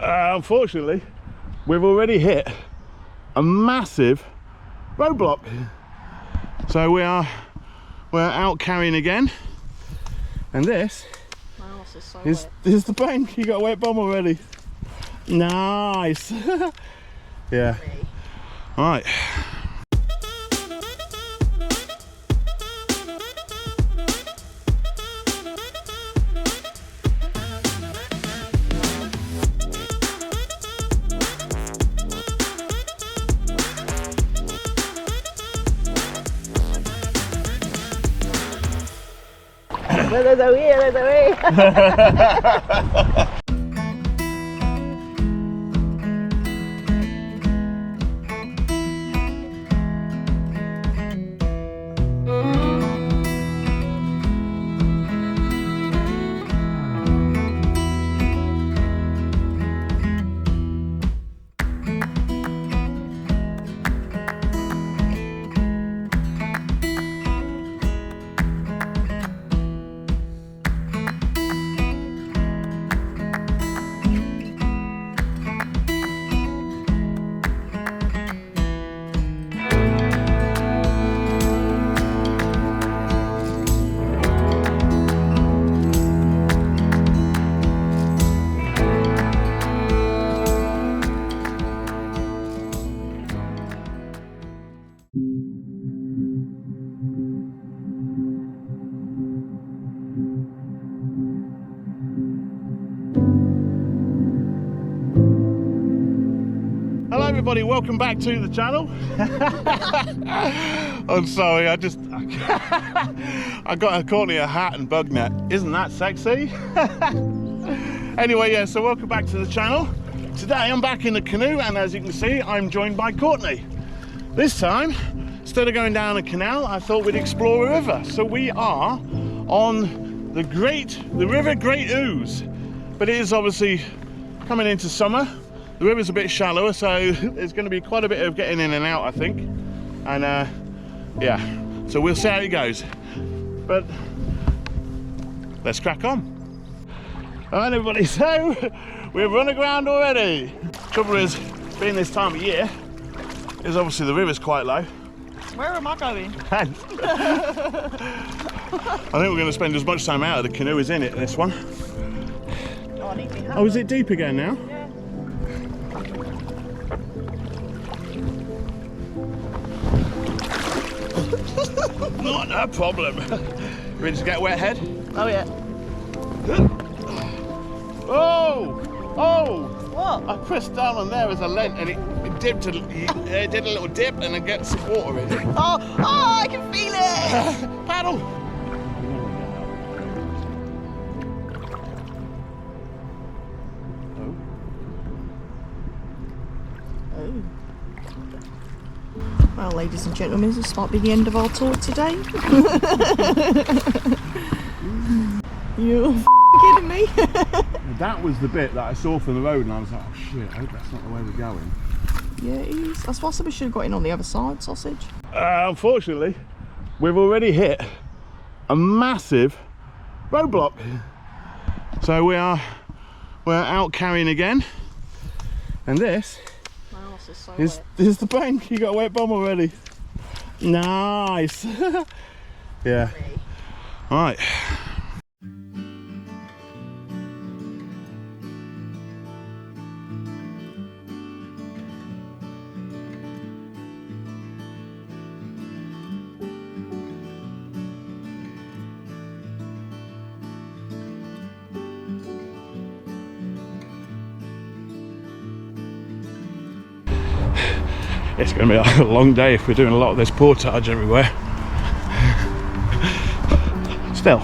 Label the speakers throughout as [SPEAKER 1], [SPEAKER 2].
[SPEAKER 1] Unfortunately, we've already hit a massive roadblock. So we're out carrying again. And this is the bank. You got a wet bum already. Nice. Yeah. All right.
[SPEAKER 2] There's a way.
[SPEAKER 1] Hello everybody, welcome back to the channel. I'm sorry, I got Courtney a hat and bug net. Isn't that sexy? Anyway, yeah, so welcome back to the channel. Today I'm back in the canoe, and as you can see, I'm joined by Courtney. This time, instead of going down a canal, I thought we'd explore a river. So we are on the River Great Ouse, but it is obviously coming into summer. The river's a bit shallower, so there's going to be quite a bit of getting in and out, I think. And yeah, so we'll see how it goes. But let's crack on. All right, everybody, so we've run aground already. Trouble is, being this time of year, is obviously the river's quite low.
[SPEAKER 2] Where am I going?
[SPEAKER 1] I think we're going to spend as much time out of the canoe as in it, this one.
[SPEAKER 2] Oh, I need to be
[SPEAKER 1] Oh, is it deep again now?
[SPEAKER 2] Yeah.
[SPEAKER 1] Not a problem. Ready to get a wet head?
[SPEAKER 2] Oh yeah.
[SPEAKER 1] Oh! Oh!
[SPEAKER 2] What?
[SPEAKER 1] I pressed down on there as I leant, and it dipped. It did a little dip, and then get some water in it.
[SPEAKER 2] Oh, I can feel it!
[SPEAKER 1] Paddle!
[SPEAKER 2] Oh. Well, ladies and gentlemen, this might be the end of our tour today. You're kidding me?
[SPEAKER 1] That was the bit that I saw from the road, and I was like, oh shit, I hope that's not the way we're going.
[SPEAKER 2] Yeah, it is. That's why we should have got in on the other side, sausage.
[SPEAKER 1] Unfortunately, we've already hit a massive roadblock. So we're out carrying again, and this is the bank. You got a wet bum already. Nice. Yeah. All right. It's going to be a long day if we're doing a lot of this portage everywhere. Still,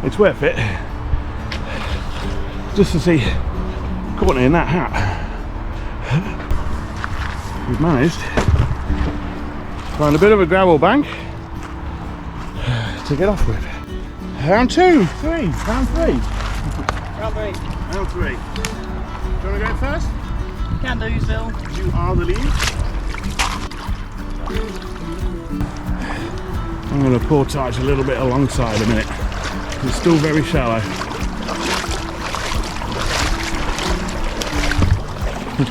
[SPEAKER 1] it's worth it just to see Courtney in that hat. We've managed to find a bit of a gravel bank to get off with. Round two, three, round three.
[SPEAKER 2] Round three.
[SPEAKER 1] Round three. Do you want to go first?
[SPEAKER 2] Can do, Phil.
[SPEAKER 1] You are the lead. I'm going to portage a little bit alongside a minute. It's still very shallow. Oh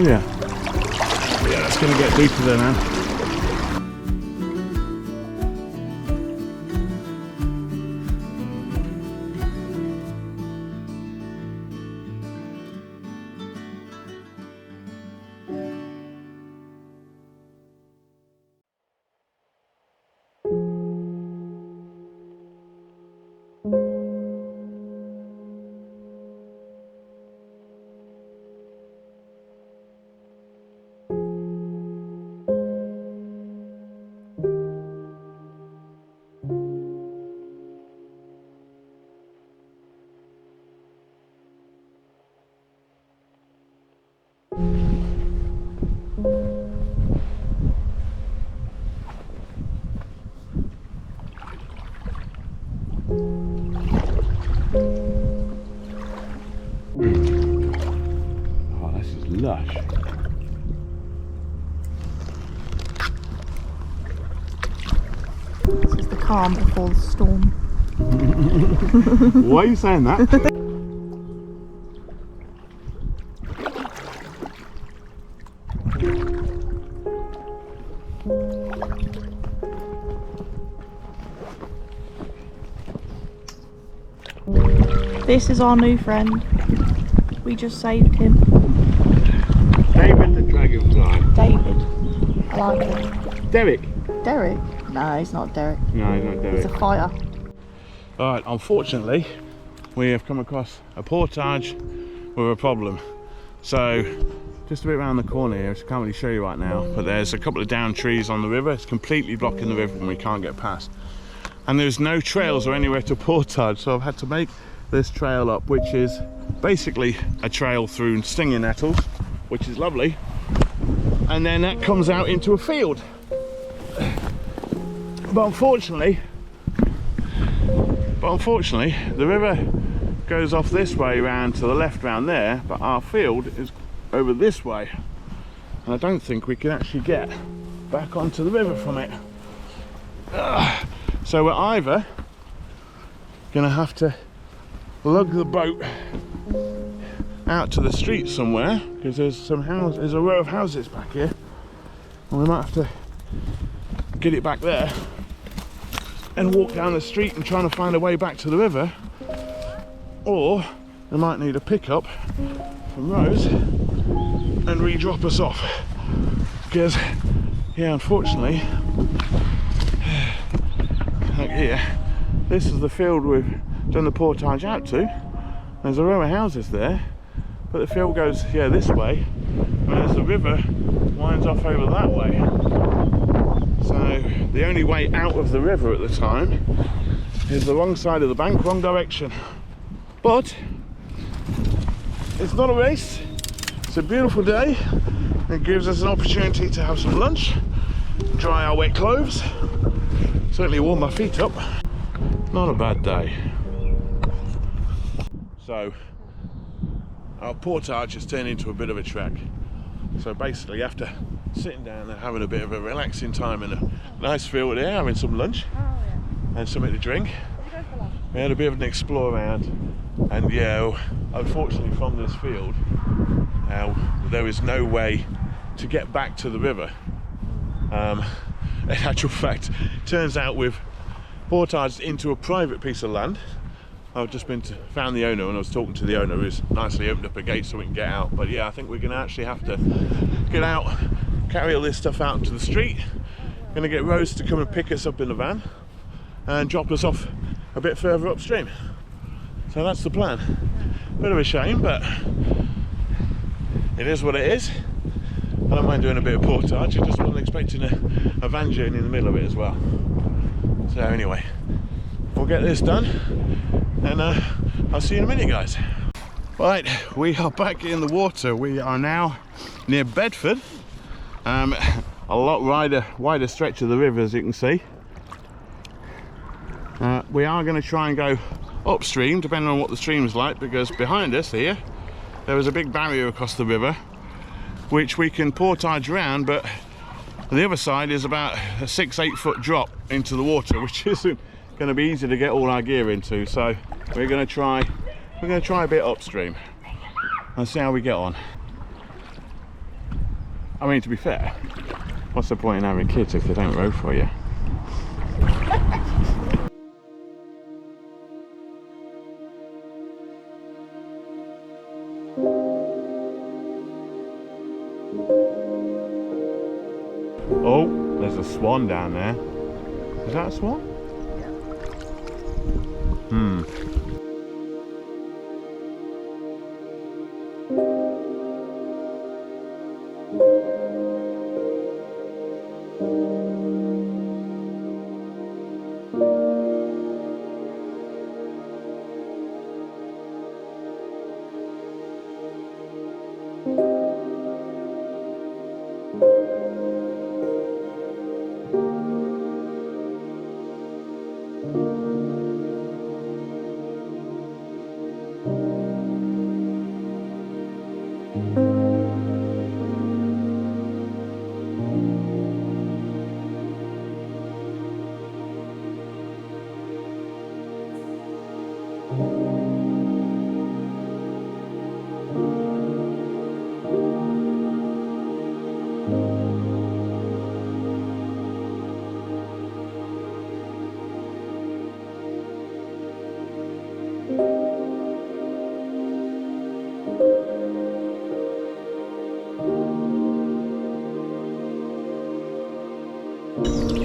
[SPEAKER 1] yeah. Yeah, it's going to get deeper there now. Oh, this is lush.
[SPEAKER 2] This is the calm before the storm.
[SPEAKER 1] Why are you saying that?
[SPEAKER 2] This is our new friend. We just saved him.
[SPEAKER 1] David the Dragonfly.
[SPEAKER 2] David. I like it.
[SPEAKER 1] Derek.
[SPEAKER 2] Derek? No, he's not Derek.
[SPEAKER 1] No, he's not Derek.
[SPEAKER 2] He's a fighter.
[SPEAKER 1] Alright, unfortunately, we have come across a portage with a problem. So, just a bit around the corner here, which I can't really show you right now, but there's a couple of downed trees on the river. It's completely blocking the river and we can't get past. And there's no trails or anywhere to portage, so I've had to make this trail up, which is basically a trail through stinging nettles, which is lovely. And then that comes out into a field. But unfortunately, the river goes off this way round to the left round there, but our field is over this way. And I don't think we can actually get back onto the river from it. So we're either gonna have to lug the boat out to the street somewhere, because there's a row of houses back here, and we might have to get it back there and walk down the street and trying to find a way back to the river, or we might need a pickup from Rose and re-drop us off, because yeah, unfortunately, like here, this is the field we've done the portage out to. There's a row of houses there, but the field goes this way, whereas the river winds off over that way. So the only way out of the river at the time is the wrong side of the bank, wrong direction. But it's not a race, it's a beautiful day. It gives us an opportunity to have some lunch, dry our wet clothes, certainly warm my feet up. Not a bad day. So our portage has turned into a bit of a trek. So basically, after sitting down there having a bit of a relaxing time in a nice field here, having some lunch and something to drink, we had a bit of an explore around, and yeah, unfortunately from this field there is no way to get back to the river. In actual fact, it turns out we've portaged into a private piece of land. I've just found the owner, and I was talking to the owner, who's nicely opened up a gate so we can get out. But yeah, I think we're going to actually have to get out, carry all this stuff out to the street. Going to get Rose to come and pick us up in the van and drop us off a bit further upstream. So that's the plan. Bit of a shame, but it is what it is. I don't mind doing a bit of portage. I just wasn't expecting a van journey in the middle of it as well. So anyway, we'll get this done, and I'll see you in a minute, guys. Right, we are back in the water. We are now near Bedford. A lot wider stretch of the river, as you can see. We are going to try and go upstream, depending on what the stream's like, because behind us here, there is a big barrier across the river, which we can portage around, but And the other side is about a 6-8 foot drop into the water, which isn't going to be easy to get all our gear into. So we're going to try a bit upstream and see how we get on. I mean, to be fair, what's the point in having kids if they don't row for you? Oh, there's a swan down there. Is that a swan? Hmm.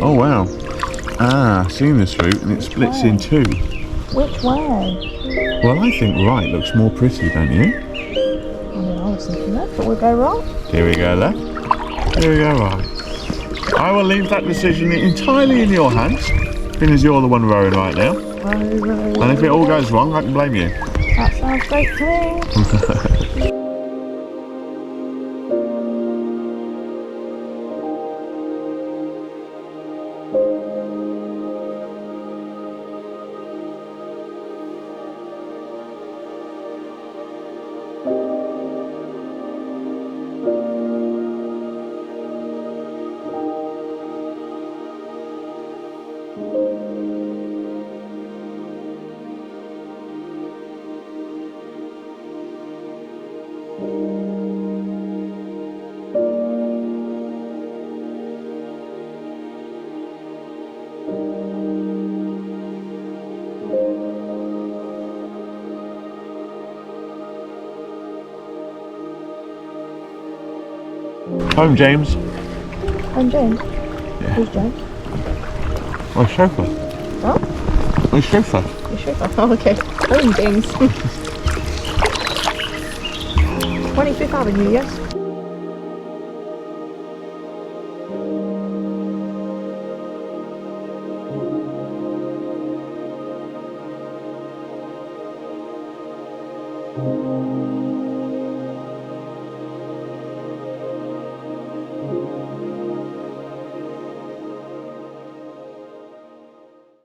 [SPEAKER 1] Oh wow. Ah, I've seen this route and it splits in two.
[SPEAKER 2] Which way?
[SPEAKER 1] Well, I think right looks more pretty, don't you?
[SPEAKER 2] I mean, I was thinking left, but we'll go right.
[SPEAKER 1] Here we go left. Here we go right. I will leave that decision entirely in your hands, being as you're the one rowing right now.
[SPEAKER 2] Row,
[SPEAKER 1] And if it all goes wrong, I can blame you.
[SPEAKER 2] That sounds great to me.
[SPEAKER 1] Home, James.
[SPEAKER 2] I'm James.
[SPEAKER 1] Yeah.
[SPEAKER 2] Who's James?
[SPEAKER 1] My chauffeur.
[SPEAKER 2] What?
[SPEAKER 1] My chauffeur.
[SPEAKER 2] Your chauffeur. Oh, okay. Home, James. 25th Avenue, yes?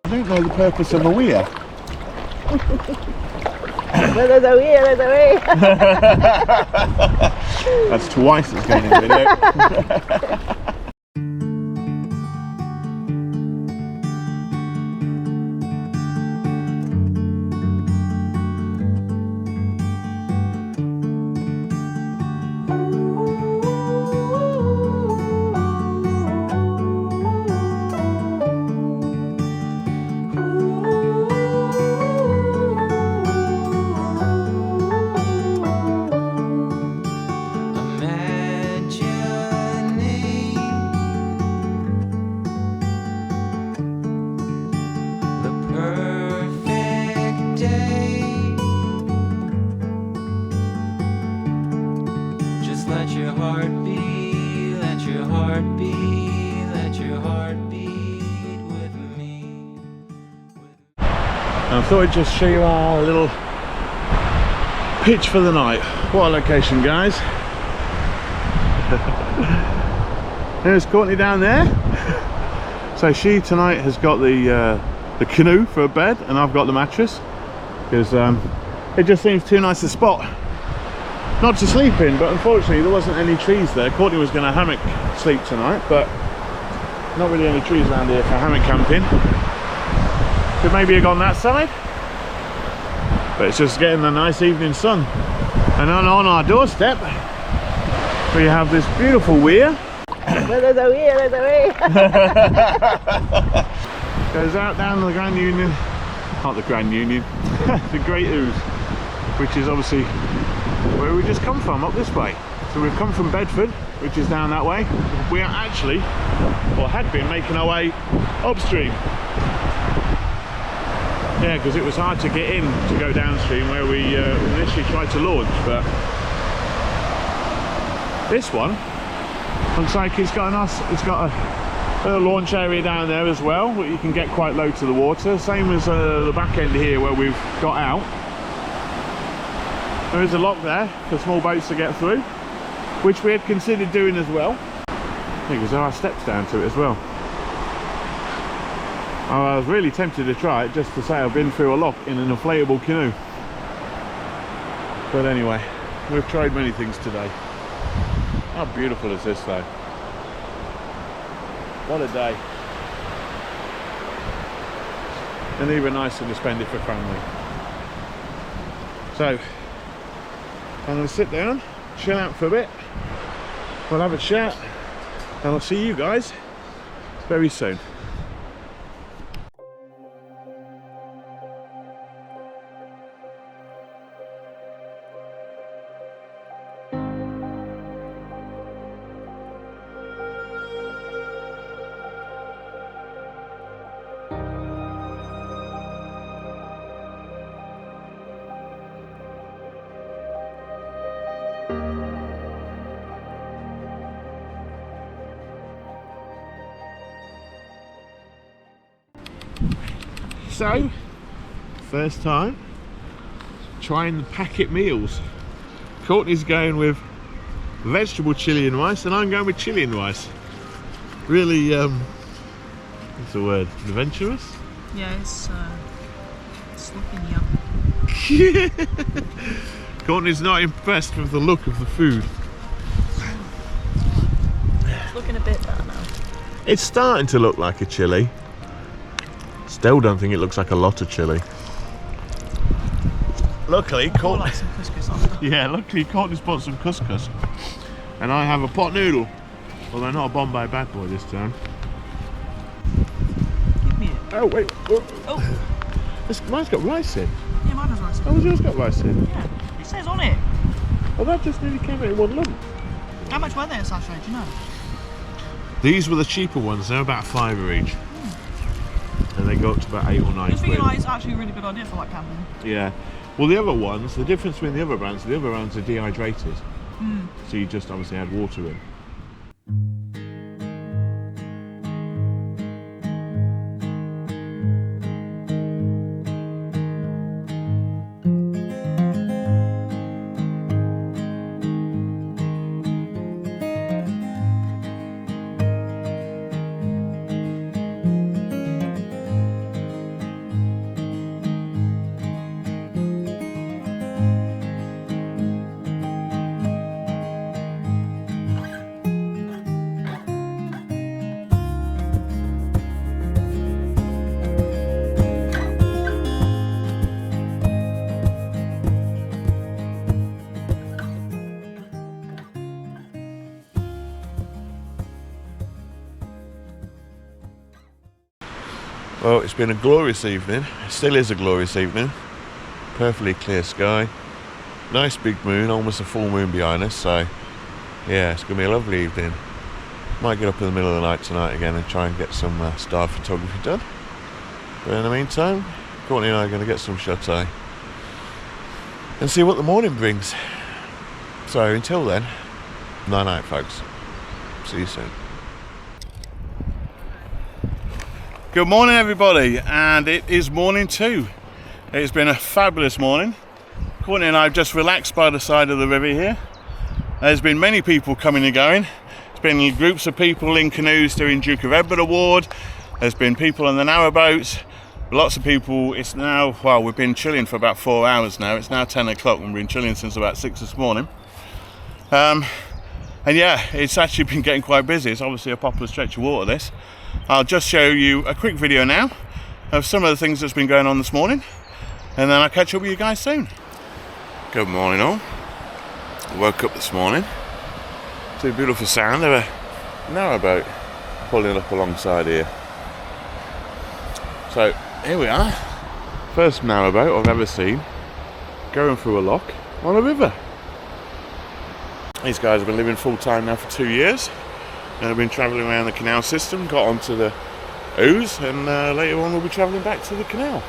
[SPEAKER 1] I don't know the purpose of a weir.
[SPEAKER 2] Well, there's a weir, there's a weir.
[SPEAKER 1] That's twice as good in the video. I thought I'd just show you our little pitch for the night. What a location, guys. There's Courtney down there. So she tonight has got the canoe for a bed, and I've got the mattress because it just seems too nice a spot not to sleep in. But unfortunately there wasn't any trees there. Courtney was going to hammock sleep tonight, but Not really any trees around here for hammock camping. Could maybe have gone that side. But it's just getting a nice evening sun. And on our doorstep, we have this beautiful weir.
[SPEAKER 2] There's a weir, there's a weir.
[SPEAKER 1] Goes out down the Grand Union, not the Grand Union, the Great Ouse, which is obviously where we just come from, up this way. So we've come from Bedford, which is down that way. We are actually, or had been, making our way upstream. Yeah, because it was hard to get in to go downstream where we initially tried to launch, but this one looks like it's got a launch area down there as well, where you can get quite low to the water. Same as the back end here where we've got out. There is a lock there for small boats to get through, which we had considered doing as well, because there are steps down to it as well. I was really tempted to try it just to say I've been through a lock in an inflatable canoe. But anyway, we've tried many things today. How beautiful is this though? What a day. And even nicer to spend it for family. So, I'm going to sit down, chill out for a bit. We'll have a chat, and I'll see you guys very soon. So, first time trying the packet meals. Courtney's going with vegetable chili and rice, and I'm going with chili and rice. Really, what's the word? Adventurous?
[SPEAKER 2] Yeah, it's looking yum.
[SPEAKER 1] Courtney's not impressed with the look of the food.
[SPEAKER 2] It's looking a bit better now.
[SPEAKER 1] It's starting to look like a chili. Still don't think it looks like a lot of chili. Luckily,
[SPEAKER 2] Like some couscous after.
[SPEAKER 1] yeah, luckily Courtney's bought some couscous, and I have a pot noodle. Although not a Bombay bad boy this time.
[SPEAKER 2] Give me it.
[SPEAKER 1] Oh wait,
[SPEAKER 2] Oh,
[SPEAKER 1] mine's got rice in.
[SPEAKER 2] yeah, mine has rice.
[SPEAKER 1] Oh, yours got rice in.
[SPEAKER 2] Yeah, it says on it.
[SPEAKER 1] Well, that just nearly came out in one lump.
[SPEAKER 2] How much were they at sachet, do you know?
[SPEAKER 1] These were the cheaper ones. They're about £5 each, and they go up to about 8 or 9
[SPEAKER 2] I think
[SPEAKER 1] quid.
[SPEAKER 2] it's actually a really good idea for like camping.
[SPEAKER 1] Yeah. Well, the other ones, the difference between the other brands are dehydrated. So you just obviously add water in. Well, it's been a glorious evening. It still is a glorious evening. Perfectly clear sky. Nice big moon, almost a full moon behind us, so yeah, it's going to be a lovely evening. Might get up in the middle of the night tonight again and try and get some star photography done. But in the meantime, Courtney and I are going to get some shut-eye and see what the morning brings. So until then, night-night folks. See you soon. Good morning everybody, and it is morning 2. It's been a fabulous morning. Courtney and I have just relaxed by the side of the river here. There's been many people coming and going. There's been groups of people in canoes doing Duke of Edinburgh Award. There's been people on the narrowboats. Lots of people. It's now, well, we've been chilling for about 4 hours now. It's now 10 o'clock and we've been chilling since about 6 this morning. And yeah, it's actually been getting quite busy. It's obviously a popular stretch of water, this. I'll just show you a quick video now of some of the things that's been going on this morning, and then I'll catch up with you guys soon. Good morning all. Woke up this morning to a beautiful sound of a narrowboat pulling up alongside here. So here we are, first narrowboat I've ever seen going through a lock on a river. These guys have been living full time now for 2 years, and have been travelling around the canal system, got onto the Ouse, and later on we'll be travelling back to the canal.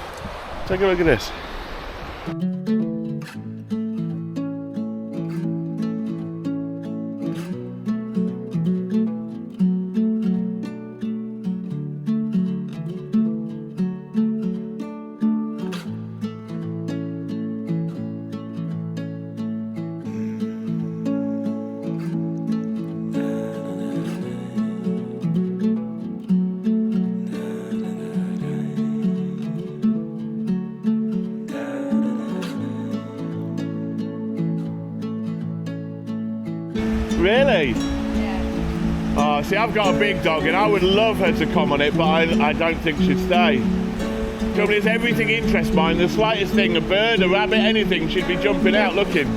[SPEAKER 1] Take a look at this. Really? Yeah. Oh, see, I've got a big dog and I would love her to come on it, but I don't think she'd stay. The trouble is, everything interests mine. The slightest thing, a bird, a rabbit, anything, she'd be jumping out looking.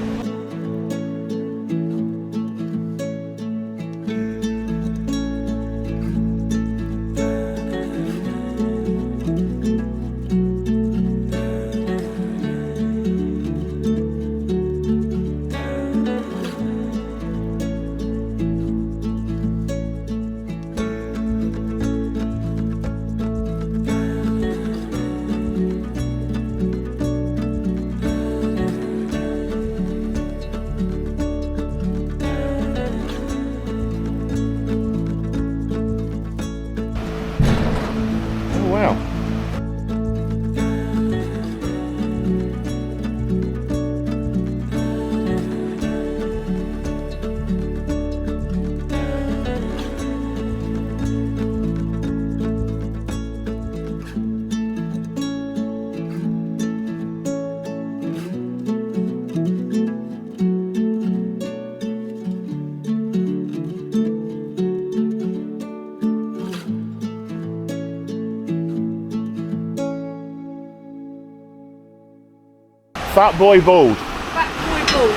[SPEAKER 1] Fat boy bald.
[SPEAKER 2] Fat boy bald.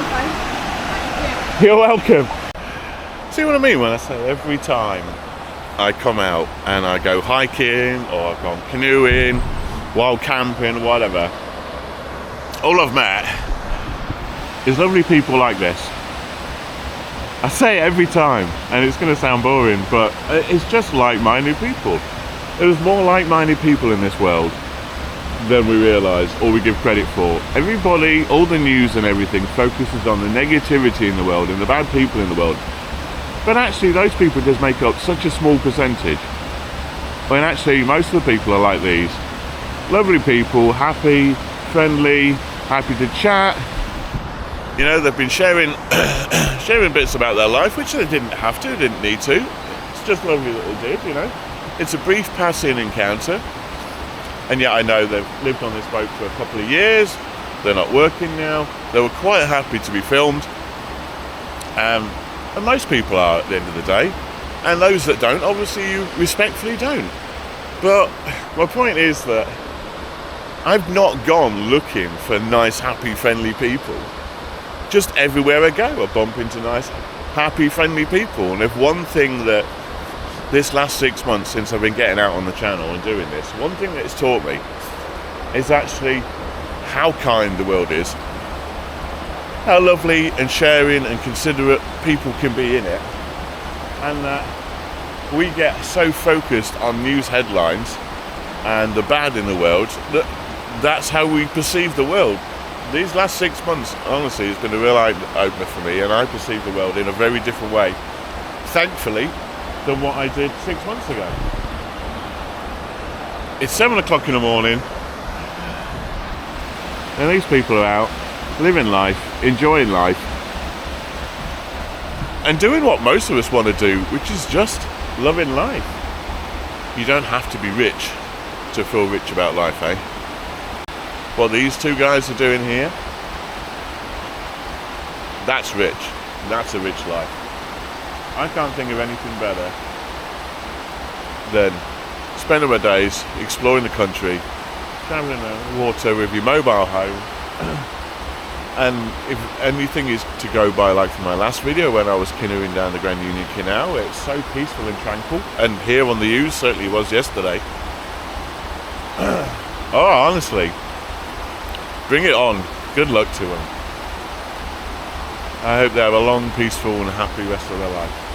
[SPEAKER 2] Okay. Thank you.
[SPEAKER 1] You're welcome. See what I mean when I say every time I come out and I go hiking or I've gone canoeing, wild camping, whatever, all I've met is lovely people like this. I say it every time, and it's going to sound boring, but it's just like-minded people. There's more like-minded people in this world than we realise or we give credit for. Everybody, all the news and everything focuses on the negativity in the world and the bad people in the world. But actually those people just make up such a small percentage. When actually most of the people are like these. Lovely people, happy, friendly, happy to chat. You know, they've been sharing sharing bits about their life, which they didn't have to, didn't need to. It's just lovely that they did, you know. It's a brief passing encounter. And yet I know they've lived on this boat for a couple of years, they're not working now, they were quite happy to be filmed, and most people are at the end of the day, and those that don't, obviously you respectfully don't. But my point is that I've not gone looking for nice, happy, friendly people. Just everywhere I go, I bump into nice, happy, friendly people, and if one thing that this last 6 months since I've been getting out on the channel and doing this, one thing that it's taught me is actually how kind the world is, how lovely and sharing and considerate people can be in it, and that we get so focused on news headlines and the bad in the world that's how we perceive the world. These last 6 months, honestly, it's been a real eye-opener for me, and I perceive the world in a very different way, thankfully, than what I did 6 months ago. It's 7 o'clock in the morning, and these people are out living life, enjoying life, and doing what most of us want to do, which is just loving life. You don't have to be rich to feel rich about life, eh? What these two guys are doing here, that's rich. That's a rich life. I can't think of anything better than spending my days exploring the country, travelling the water with your mobile home. And if anything is to go by, like from my last video when I was canoeing down the Grand Union Canal, it's so peaceful and tranquil. And here on the Ouse certainly was yesterday. Oh, honestly, bring it on. Good luck to them. I hope they have a long, peaceful and happy rest of their life.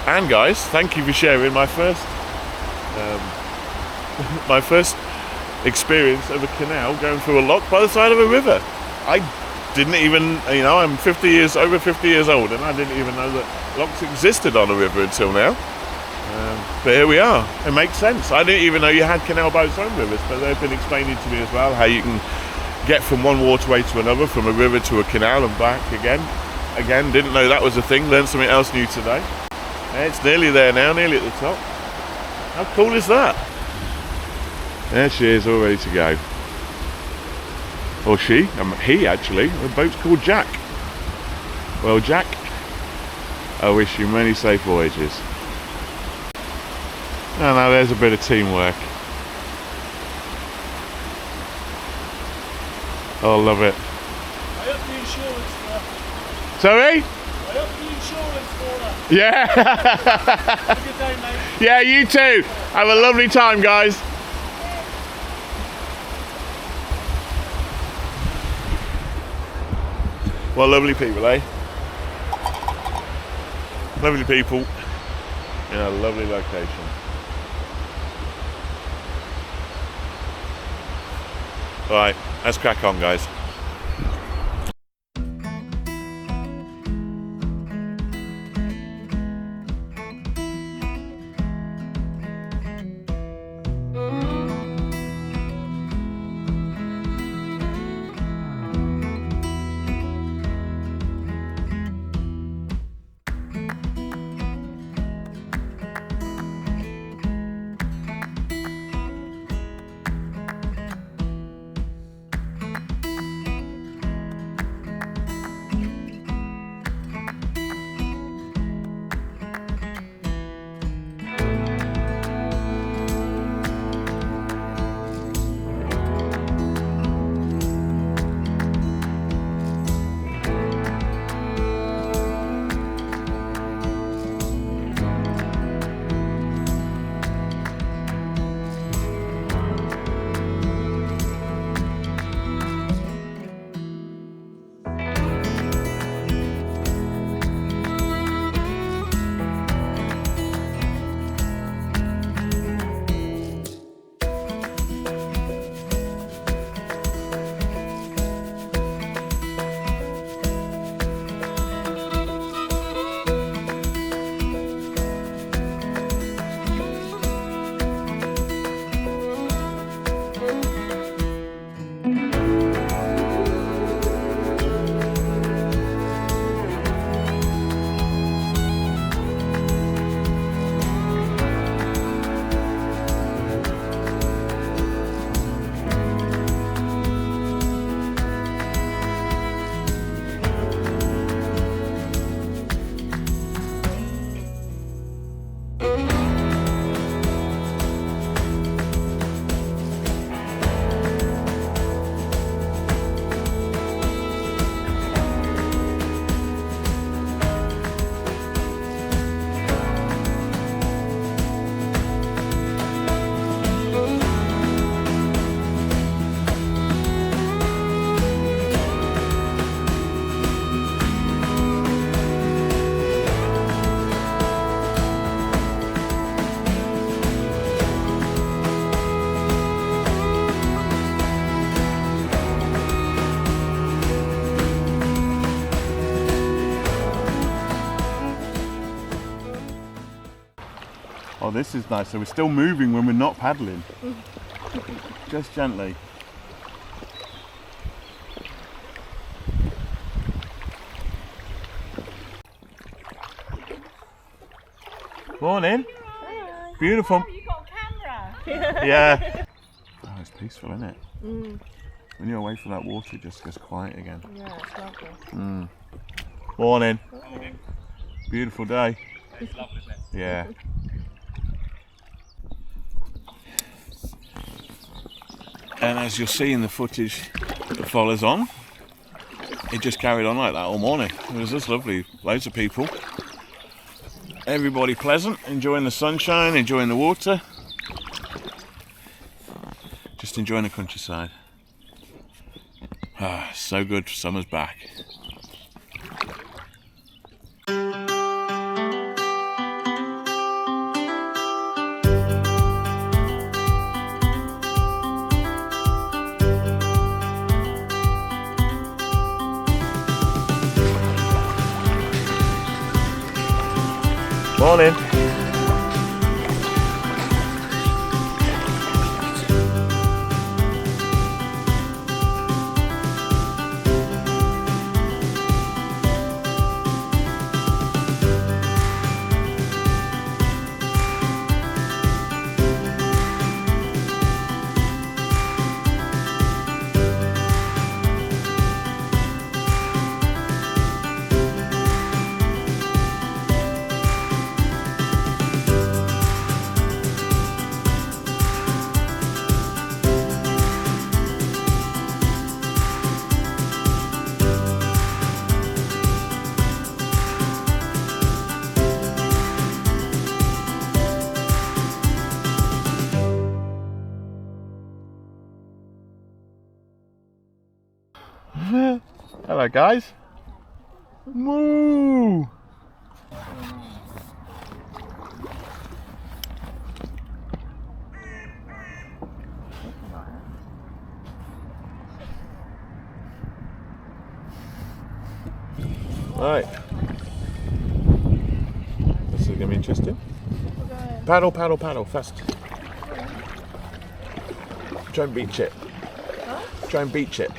[SPEAKER 1] And guys, thank you for sharing my first experience of a canal going through a lock by the side of a river. I didn't even, I'm over 50 years old, and I didn't even know that locks existed on a river until now. But here we are. It makes sense. I didn't even know you had canal boats on rivers, but they've been explaining to me as well how you can get from one waterway to another, from a river to a canal and back again. Again, didn't know that was a thing. Learned something else new today. It's nearly there now, nearly at the top. How cool is that? There she is, all ready to go. Or he actually. The boat's called Jack. Well, Jack, I wish you many safe voyages. Oh, now there's a bit of teamwork. Oh, I love it.
[SPEAKER 3] I up the insurance for her.
[SPEAKER 1] Sorry?
[SPEAKER 3] I up the insurance for her.
[SPEAKER 1] Yeah.
[SPEAKER 3] Have a good day, mate.
[SPEAKER 1] Yeah, you too. Have a lovely time, guys. Well, lovely people, eh? Lovely people in a lovely location. Right, let's crack on, guys. Oh, this is nice. So we're still moving when we're not paddling. Just gently. Morning.
[SPEAKER 4] Hi.
[SPEAKER 1] Beautiful.
[SPEAKER 4] Oh, you got a camera.
[SPEAKER 1] Yeah. Oh, it's peaceful, isn't it?
[SPEAKER 4] Mm.
[SPEAKER 1] When you're away from that water, it just gets quiet again.
[SPEAKER 4] Yeah, it's lovely.
[SPEAKER 1] Morning. Beautiful day. Yeah. And as you'll see in the footage that follows on, it just carried on like that all morning. It was just lovely. Loads of people. Everybody pleasant, enjoying the sunshine, enjoying the water. Just enjoying the countryside. Ah, so good, summer's back. Morning. Hello guys. Moo! Right. This is going to be interesting. Okay. Paddle, paddle, paddle, fast. Try and beach it. Huh? Try and beach it.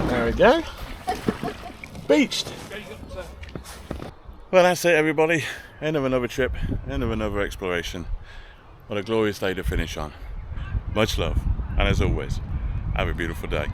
[SPEAKER 1] There we go. Beached. Well, that's it, everybody. End of another trip, end of another exploration. What a glorious day to finish on. Much love, and as always, have a beautiful day.